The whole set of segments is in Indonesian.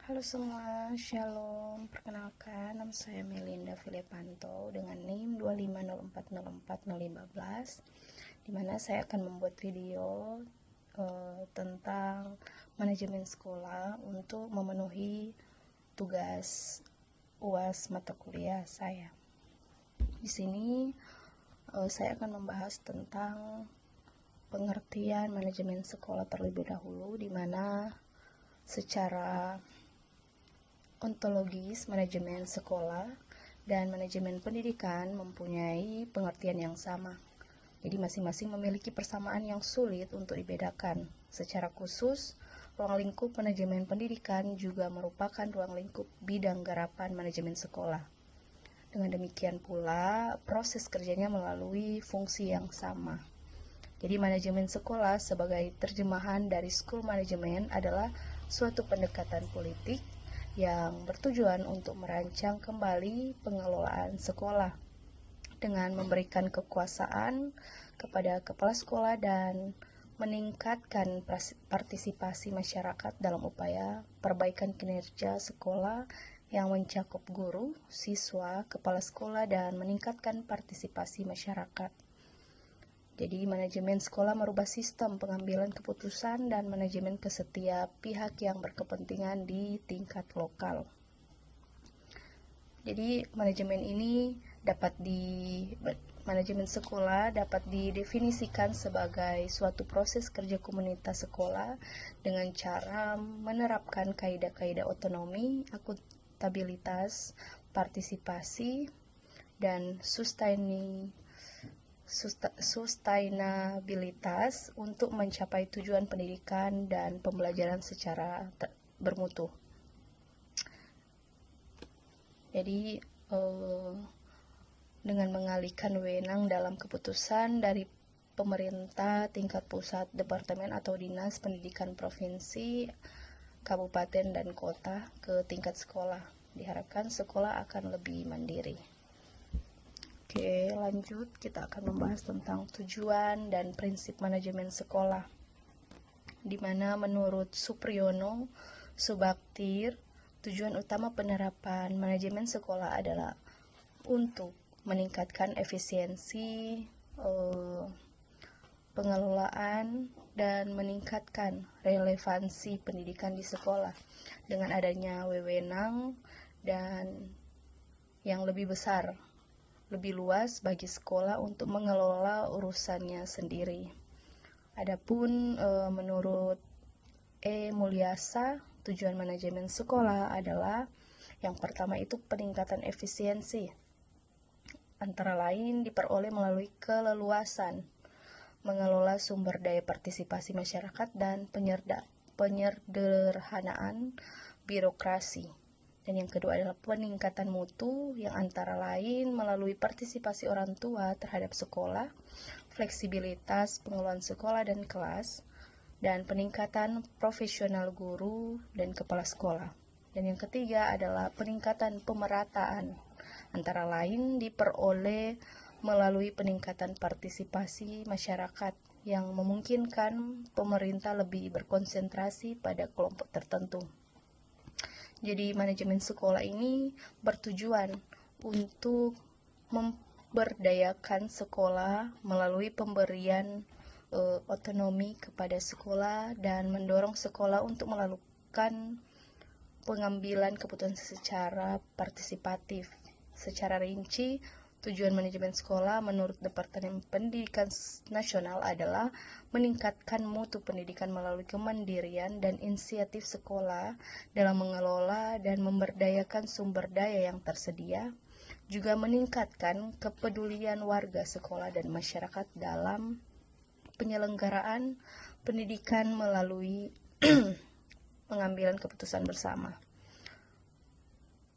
Halo semua, shalom. Perkenalkan, nama saya Melinda Filipanto dengan NIM 250404015, di mana saya akan membuat video tentang manajemen sekolah untuk memenuhi tugas UAS mata kuliah saya. Di sini saya akan membahas tentang pengertian manajemen sekolah terlebih dahulu, di mana secara ontologis manajemen sekolah dan manajemen pendidikan mempunyai pengertian yang sama. Jadi masing-masing memiliki persamaan yang sulit untuk dibedakan. Secara khusus, ruang lingkup manajemen pendidikan juga merupakan ruang lingkup bidang garapan manajemen sekolah. Dengan demikian pula, proses kerjanya melalui fungsi yang sama. Jadi manajemen sekolah sebagai terjemahan dari school management adalah suatu pendekatan politik yang bertujuan untuk merancang kembali pengelolaan sekolah dengan memberikan kekuasaan kepada kepala sekolah dan meningkatkan partisipasi masyarakat dalam upaya perbaikan kinerja sekolah yang mencakup guru, siswa, kepala sekolah, dan meningkatkan partisipasi masyarakat. Jadi manajemen sekolah merubah sistem pengambilan keputusan dan manajemen ke setiap pihak yang berkepentingan di tingkat lokal. Jadi manajemen sekolah dapat didefinisikan sebagai suatu proses kerja komunitas sekolah dengan cara menerapkan kaidah-kaidah otonomi, akuntabilitas, partisipasi, dan sustainabilitas untuk mencapai tujuan pendidikan dan pembelajaran secara bermutu. Jadi dengan mengalihkan wewenang dalam keputusan dari pemerintah tingkat pusat, departemen atau dinas pendidikan provinsi, kabupaten, dan kota ke tingkat sekolah, diharapkan sekolah akan lebih mandiri. Oke, lanjut, kita akan membahas tentang tujuan dan prinsip manajemen sekolah, di mana menurut Supriyono Subaktir, tujuan utama penerapan manajemen sekolah adalah untuk meningkatkan efisiensi pengelolaan dan meningkatkan relevansi pendidikan di sekolah dengan adanya wewenang dan yang lebih besar, lebih luas bagi sekolah untuk mengelola urusannya sendiri. Adapun menurut Mulyasa, tujuan manajemen sekolah adalah yang pertama itu peningkatan efisiensi, antara lain diperoleh melalui keleluasan mengelola sumber daya partisipasi masyarakat dan penyederhanaan birokrasi. Dan yang kedua adalah peningkatan mutu yang antara lain melalui partisipasi orang tua terhadap sekolah, fleksibilitas pengelolaan sekolah dan kelas, dan peningkatan profesional guru dan kepala sekolah. Dan yang ketiga adalah peningkatan pemerataan, antara lain diperoleh melalui peningkatan partisipasi masyarakat yang memungkinkan pemerintah lebih berkonsentrasi pada kelompok tertentu. Jadi manajemen sekolah ini bertujuan untuk memberdayakan sekolah melalui pemberian otonomi kepada sekolah dan mendorong sekolah untuk melakukan pengambilan keputusan secara partisipatif. Secara rinci, tujuan manajemen sekolah menurut Departemen Pendidikan Nasional adalah meningkatkan mutu pendidikan melalui kemandirian dan inisiatif sekolah dalam mengelola dan memberdayakan sumber daya yang tersedia, juga meningkatkan kepedulian warga sekolah dan masyarakat dalam penyelenggaraan pendidikan melalui pengambilan keputusan bersama.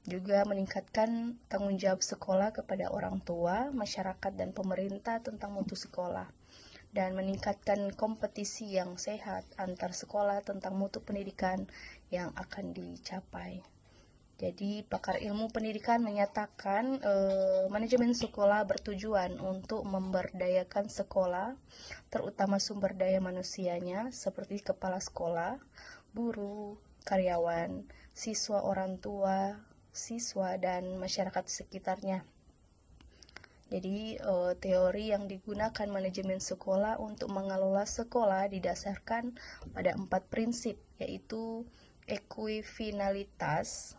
Juga meningkatkan tanggung jawab sekolah kepada orang tua, masyarakat, dan pemerintah tentang mutu sekolah, dan meningkatkan kompetisi yang sehat antar sekolah tentang mutu pendidikan yang akan dicapai. Jadi pakar ilmu pendidikan menyatakan manajemen sekolah bertujuan untuk memberdayakan sekolah, terutama sumber daya manusianya seperti kepala sekolah, guru, karyawan, siswa, orang tua, siswa, dan masyarakat sekitarnya. Jadi teori yang digunakan manajemen sekolah untuk mengelola sekolah didasarkan pada 4 prinsip, yaitu ekuifinalitas,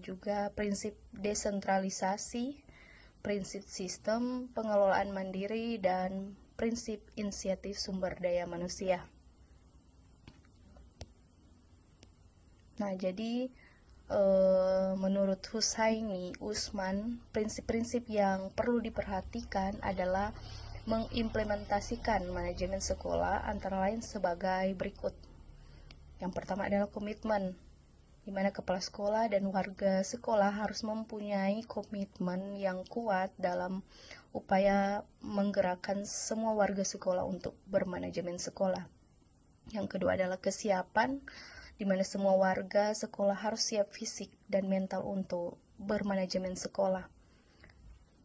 juga prinsip desentralisasi, prinsip sistem pengelolaan mandiri, dan prinsip inisiatif sumber daya manusia. Nah, jadi menurut Hussaini Usman, prinsip-prinsip yang perlu diperhatikan adalah mengimplementasikan manajemen sekolah antara lain sebagai berikut. Yang pertama adalah komitmen, di mana kepala sekolah dan warga sekolah harus mempunyai komitmen yang kuat dalam upaya menggerakkan semua warga sekolah untuk bermanajemen sekolah. Yang kedua adalah kesiapan, di mana semua warga sekolah harus siap fisik dan mental untuk bermanajemen sekolah.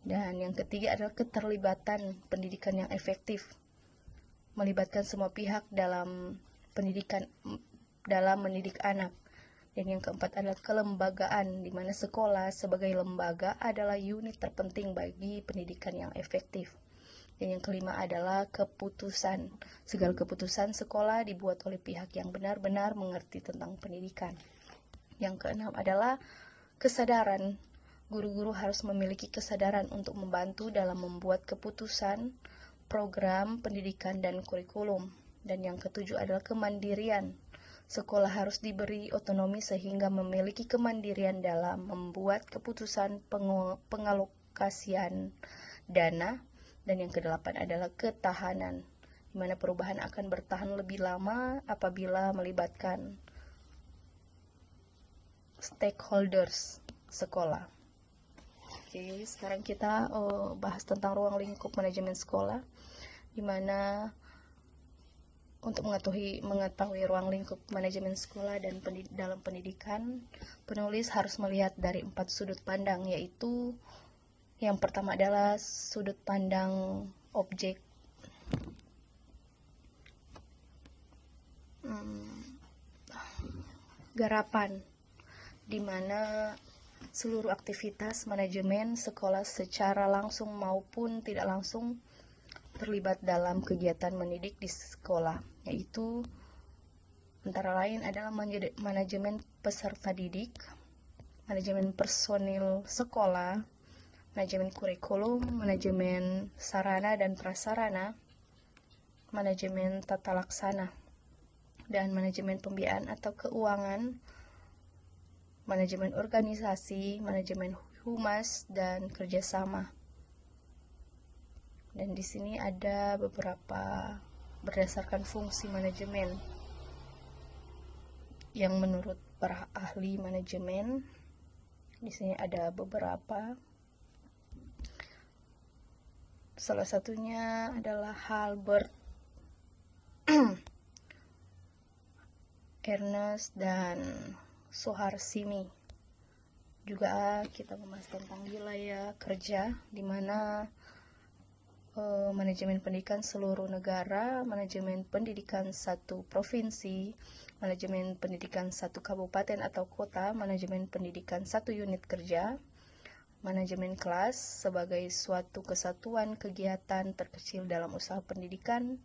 Dan yang ketiga adalah keterlibatan pendidikan yang efektif, melibatkan semua pihak dalam pendidikan, dalam mendidik anak. Dan yang keempat adalah kelembagaan, di mana sekolah sebagai lembaga adalah unit terpenting bagi pendidikan yang efektif. Dan yang kelima adalah keputusan. Segala keputusan sekolah dibuat oleh pihak yang benar-benar mengerti tentang pendidikan. Yang keenam adalah kesadaran. Guru-guru harus memiliki kesadaran untuk membantu dalam membuat keputusan, program pendidikan, dan kurikulum. Dan yang ketujuh adalah kemandirian. Sekolah harus diberi otonomi sehingga memiliki kemandirian dalam membuat keputusan pengalokasian dana. Dan yang kedelapan adalah ketahanan, di mana perubahan akan bertahan lebih lama apabila melibatkan stakeholders sekolah. Oke, sekarang kita bahas tentang ruang lingkup manajemen sekolah, di mana untuk mengetahui ruang lingkup manajemen sekolah dan dalam pendidikan, penulis harus melihat dari 4 sudut pandang, yaitu yang pertama adalah sudut pandang objek. Garapan, di mana seluruh aktivitas manajemen sekolah secara langsung maupun tidak langsung terlibat dalam kegiatan mendidik di sekolah, yaitu antara lain adalah manajemen peserta didik, manajemen personil sekolah, manajemen kurikulum, manajemen sarana dan prasarana, manajemen tata laksana, dan manajemen pembiayaan atau keuangan, manajemen organisasi, manajemen humas, dan kerjasama. Dan di sini ada beberapa berdasarkan fungsi manajemen yang menurut para ahli manajemen. Di sini ada beberapa. Salah satunya adalah Halbert, Ernest, dan Soharsimi. Juga kita membahas tentang wilayah kerja, di mana manajemen pendidikan seluruh negara, manajemen pendidikan satu provinsi, manajemen pendidikan satu kabupaten atau kota, manajemen pendidikan satu unit kerja, manajemen kelas sebagai suatu kesatuan kegiatan terkecil dalam usaha pendidikan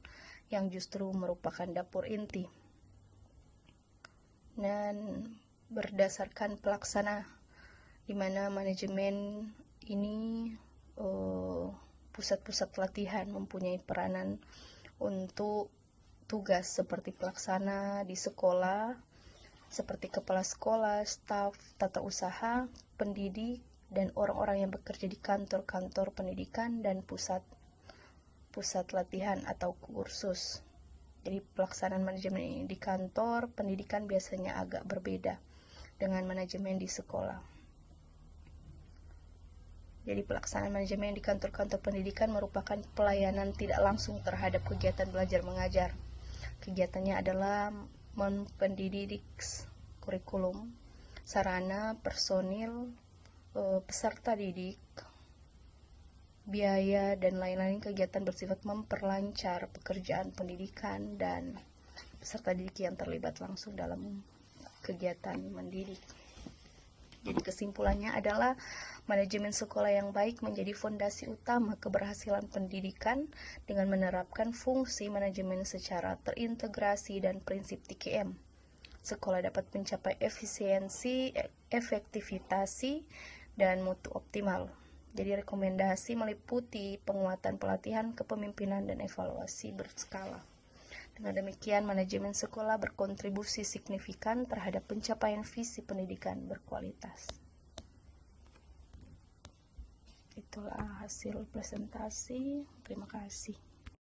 yang justru merupakan dapur inti. Dan berdasarkan pelaksana, di mana manajemen ini pusat-pusat pelatihan mempunyai peranan untuk tugas seperti pelaksana di sekolah, seperti kepala sekolah, staf, tata usaha, pendidik, dan orang-orang yang bekerja di kantor-kantor pendidikan dan pusat latihan atau kursus. Jadi pelaksanaan manajemen di kantor pendidikan biasanya agak berbeda dengan manajemen di sekolah. Jadi pelaksanaan manajemen di kantor-kantor pendidikan merupakan pelayanan tidak langsung terhadap kegiatan belajar mengajar. Kegiatannya adalah mendidik kurikulum, sarana, personil, peserta didik, biaya, dan lain-lain kegiatan bersifat memperlancar pekerjaan pendidikan dan peserta didik yang terlibat langsung dalam kegiatan mendidik. Jadi kesimpulannya adalah manajemen sekolah yang baik menjadi fondasi utama keberhasilan pendidikan dengan menerapkan fungsi manajemen secara terintegrasi dan prinsip TKM. Sekolah dapat mencapai efisiensi, efektivitas, dan mutu optimal. Jadi rekomendasi meliputi penguatan pelatihan kepemimpinan dan evaluasi berskala. Dengan demikian, manajemen sekolah berkontribusi signifikan terhadap pencapaian visi pendidikan berkualitas. Itulah hasil presentasi. Terima kasih.